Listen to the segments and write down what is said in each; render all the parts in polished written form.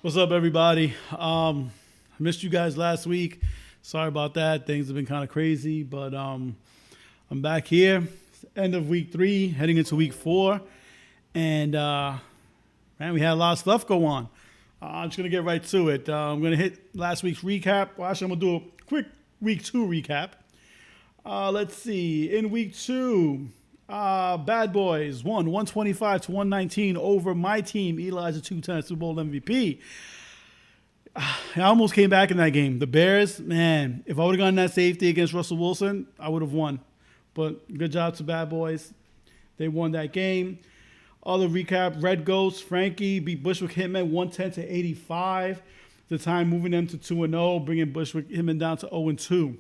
What's up, everybody? I missed you guys last week. Sorry about that. Things have been kind of crazy, but I'm back here. It's the end of week 3, heading into week 4, and man, we had a lot of stuff go on. I'm just gonna get right to it. I'm gonna hit last week's recap. Well, actually, I'm gonna do a quick week 2 recap. Let's see. In week 2, Bad Boys won 125 to 119 over my team, Eli's a 2-time Super Bowl MVP. I almost came back in that game. The Bears, man, if I would have gotten that safety against Russell Wilson, I would have won. But good job to Bad Boys. They won that game. Other recap, Red Ghost, Frankie beat Bushwick Hitman 110 to 85. The time moving them to 2-0, bringing Bushwick Hitman down to 0-2.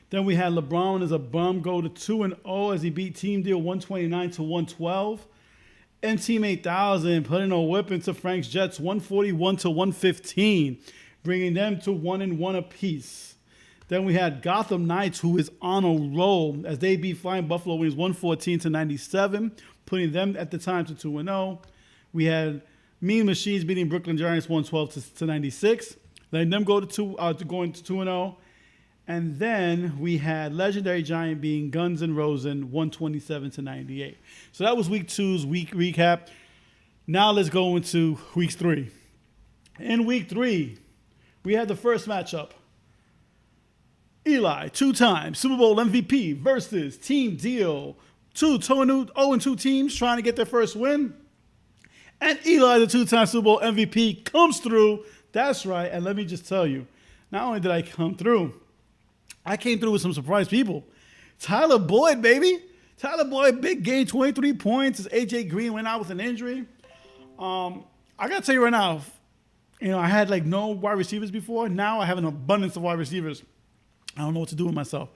Then we had LeBron as a bum go to 2-0 as he beat Team Deal 129 to 112. And Team 8000 putting a whip into Frank's Jets 141 to 115, bringing them to 1-1 apiece. Then we had Gotham Knights, who is on a roll as they beat Flying Buffalo Wings 114 to 97, putting them at the time to 2-0. We had Mean Machines beating Brooklyn Giants 112 to 96, letting them go to going to 2-0. And then we had Legendary Giant being Guns N' Roses 127 to 98. So that was week 2's week recap. Now let's go into week 3. In week 3, we had the first matchup. Eli, 2-time Super Bowl MVP versus Team Deal. 0-2 teams trying to get their first win. And Eli, the 2-time Super Bowl MVP, comes through. That's right. And let me just tell you, not only did I come through, I came through with some surprise people. Tyler Boyd, baby. Tyler Boyd, big game, 23 points as A.J. Green went out with an injury. I got to tell you right now, I had like no wide receivers before. Now I have an abundance of wide receivers. I don't know what to do with myself.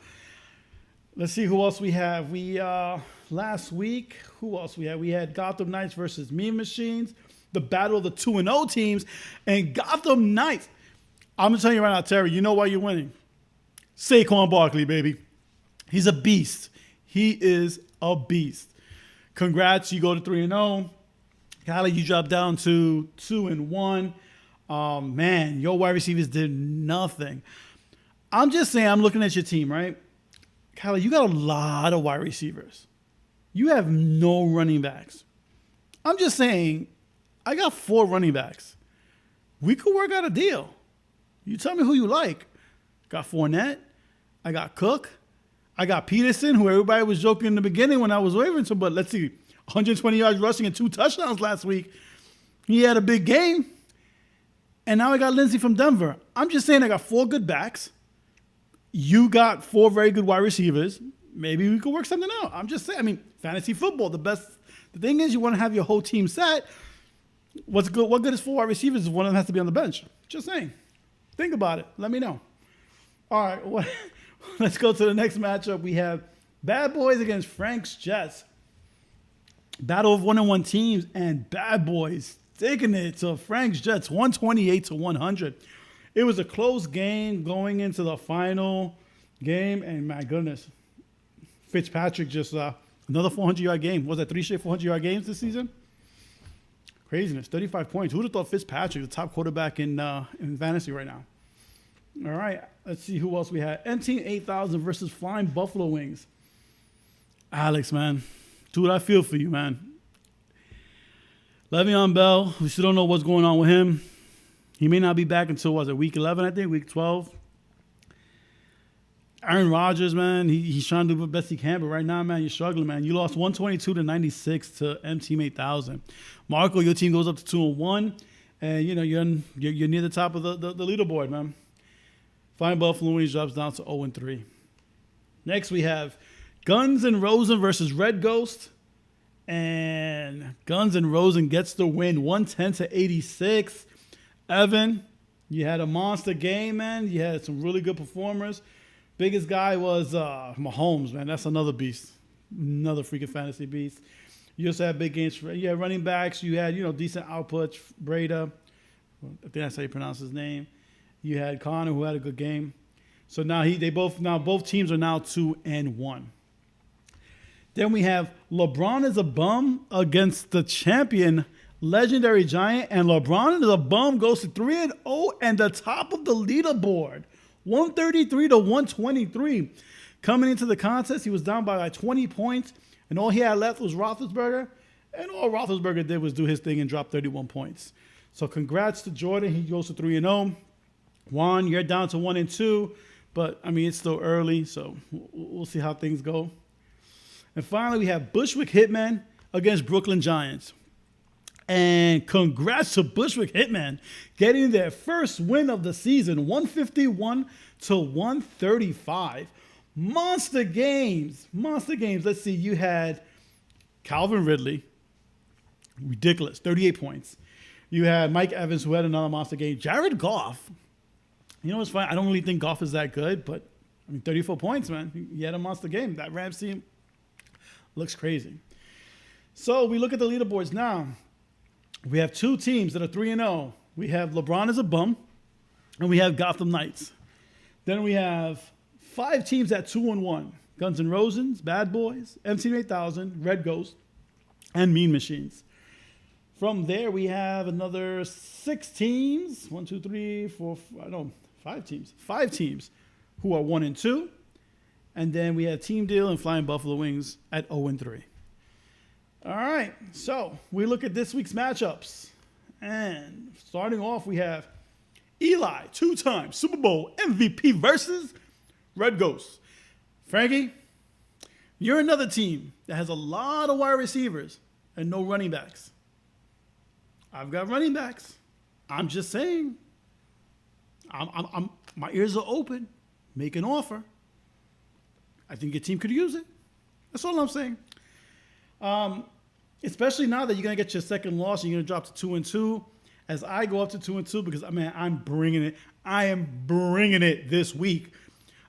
Let's see who else we have. Last week, who else we had? We had Gotham Knights versus Mean Machines, the battle of the 2-0 teams. And Gotham Knights, I'm going to tell you right now, Terry, you know why you're winning. Saquon Barkley, baby. He's a beast. He is a beast. Congrats, you go to 3-0. Kylie, you dropped down to 2-1. Man, your wide receivers did nothing. I'm just saying, I'm looking at your team, right? Kylie, you got a lot of wide receivers. You have no running backs. I'm just saying, I got 4 running backs. We could work out a deal. You tell me who you like. Got Fournette. I got Cook. I got Peterson, who everybody was joking in the beginning when I was wavering to, but let's see, 120 yards rushing and 2 touchdowns last week. He had a big game. And now I got Lindsey from Denver. I'm just saying I got 4 good backs. You got 4 very good wide receivers. Maybe we could work something out. I'm just saying, fantasy football, the thing is you want to have your whole team set. What's good? What good is 4 wide receivers if one of them has to be on the bench? Just saying. Think about it. Let me know. All right, let's go to the next matchup. We have Bad Boys against Frank's Jets. Battle of 1-1 teams, and Bad Boys taking it to Frank's Jets 128 to 100. It was a close game going into the final game, and my goodness, Fitzpatrick just another 400-yard game. Was that 3 straight 400-yard games this season? Craziness, 35 points. Who would have thought Fitzpatrick, the top quarterback in fantasy right now? All right, let's see who else we had. Team 8000 versus Flying Buffalo Wings. Alex, man. Dude, I feel for you, man. Le'Veon Bell, we still don't know what's going on with him. He may not be back until, week 11, I think, week 12. Aaron Rodgers, man, he's trying to do the best he can, but right now, man, you're struggling, man. You lost 122 to 96 to Team 8000. Marco, your team goes up to 2-1, and you're near the top of the leaderboard, man. Flying Buffalo Wings drops down to 0-3. Next, we have Guns N' Roses versus Red Ghost. And Guns N' Roses gets the win, 110 to 86. Evan, you had a monster game, man. You had some really good performers. Biggest guy was Mahomes, man. That's another beast. Another freaking fantasy beast. You also had big games. You had running backs. You had, decent outputs. Breda. I think that's how you pronounce his name. You had Connor, who had a good game. So now both teams are now 2-1. Then we have LeBron is a bum against the champion Legendary Giant, and LeBron is a bum, goes to 3-0 and the top of the leaderboard, 133 to 123. Coming into the contest, he was down by like 20 points, and all he had left was Roethlisberger, and all Roethlisberger did was do his thing and drop 31 points. So congrats to Jordan. He goes to 3-0. Juan, you're down to 1-2, but I mean, it's still early, so we'll see how things go. And finally, we have Bushwick Hitman against Brooklyn Giants. And congrats to Bushwick Hitman getting their first win of the season, 151 to 135. Monster games. Let's see. You had Calvin Ridley, ridiculous, 38 points. You had Mike Evans, who had another monster game. Jared Goff. You know what's funny? I don't really think Goff is that good, but I mean, 34 points, man. He had a monster game. That Rams team looks crazy. So we look at the leaderboards now. We have two teams that are 3-0. We have LeBron as a bum, and we have Gotham Knights. Then we have 5 teams at 2-1. Guns N' Roses, Bad Boys, MC8000, Red Ghost, and Mean Machines. From there, we have another 6 teams. 1, 2, 3, 4, 5 teams. 5 teams who are 1-2. And then we have Team Deal and Flying Buffalo Wings at 0-3. All right, so we look at this week's matchups. And starting off, we have Eli, 2-time Super Bowl MVP versus Red Ghost. Frankie, you're another team that has a lot of wide receivers and no running backs. I've got running backs. I'm just saying. My ears are open. Make an offer. I think your team could use it. That's all I'm saying. Especially now that you're going to get your second loss and you're going to drop to 2-2. As I go up to 2-2, because, man, I'm bringing it. I am bringing it this week.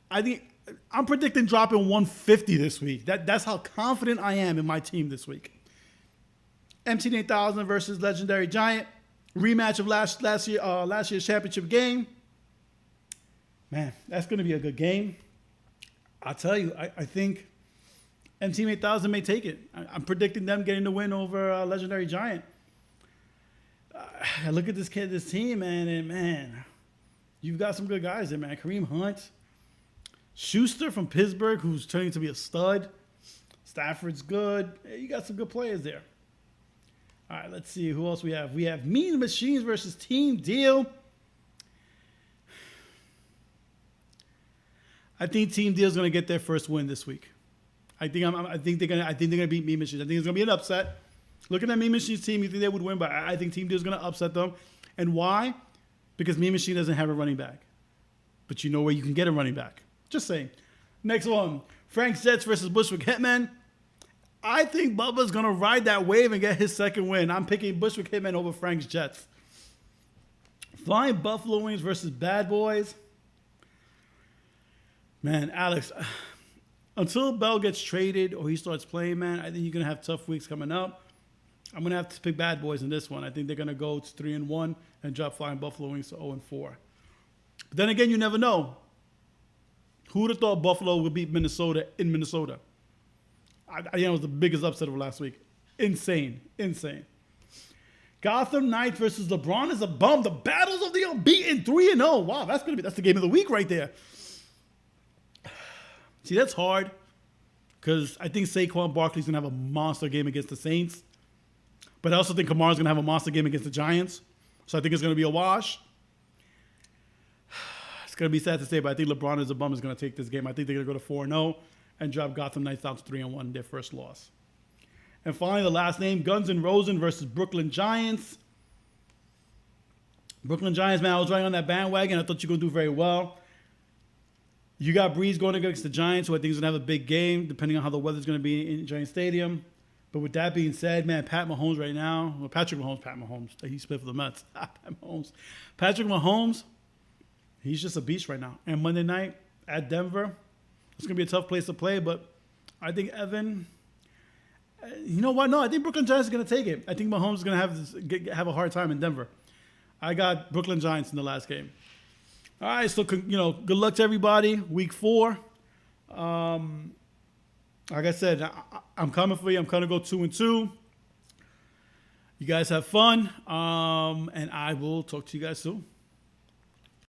I think I'm predicting dropping 150 this week. That's how confident I am in my team this week. MC8000 versus Legendary Giant. Rematch of last year's championship game. Man, that's going to be a good game. I'll tell you, I think MC8000 may take it. I'm predicting them getting the win over Legendary Giant. I look at this team, man, and man, you've got some good guys there, man. Kareem Hunt, Schuster from Pittsburgh, who's turning to be a stud. Stafford's good. You got some good players there. All right, let's see who else we have. We have Mean Machines versus Team Deal. I think Team Deal is going to get their first win this week. I think they're gonna beat Mean Machines. I think it's gonna be an upset. Looking at Mean Machines team, you think they would win, but I think Team Deal is gonna upset them. And why? Because Mean Machine doesn't have a running back. But you know where you can get a running back. Just saying. Next one, Frank's Jets versus Bushwick Hitman. I think Bubba's gonna ride that wave and get his second win. I'm picking Bushwick Hitman over Frank's Jets. Flying Buffalo Wings versus Bad Boys. Man, Alex, until Bell gets traded or he starts playing, man, I think you're going to have tough weeks coming up. I'm going to have to pick Bad Boys in this one. I think they're going to go to 3-1 and drop Flying Buffalo Wings to 0-4. But then again, you never know. Who would have thought Buffalo would beat Minnesota in Minnesota? It was the biggest upset of last week. Insane. Gotham Knights versus LeBron is a bum. The battles of the unbeaten 3-0. Wow, that's the game of the week right there. See, that's hard because I think Saquon Barkley's going to have a monster game against the Saints. But I also think Kamara's going to have a monster game against the Giants. So I think it's going to be a wash. It's going to be sad to say, but I think LeBron as a bum is going to take this game. I think they're going to go to 4-0 and drop Gotham Knights down to 3-1, their first loss. And finally, the last name, Guns N' Roses versus Brooklyn Giants. Brooklyn Giants, man, I was right on that bandwagon. I thought you were going to do very well. You got Breeze going against the Giants, who I think is going to have a big game, depending on how the weather's going to be in Giant Stadium. But with that being said, man, Patrick Mahomes, he split for the Mets. Patrick Mahomes, he's just a beast right now. And Monday night at Denver, it's going to be a tough place to play, but I think Evan, you know what? No, I think Brooklyn Giants is going to take it. I think Mahomes is going to have a hard time in Denver. I got Brooklyn Giants in the last game. All right, so, good luck to everybody. Week 4. Like I said, I'm coming for you. I'm going to go 2-2. You guys have fun, and I will talk to you guys soon.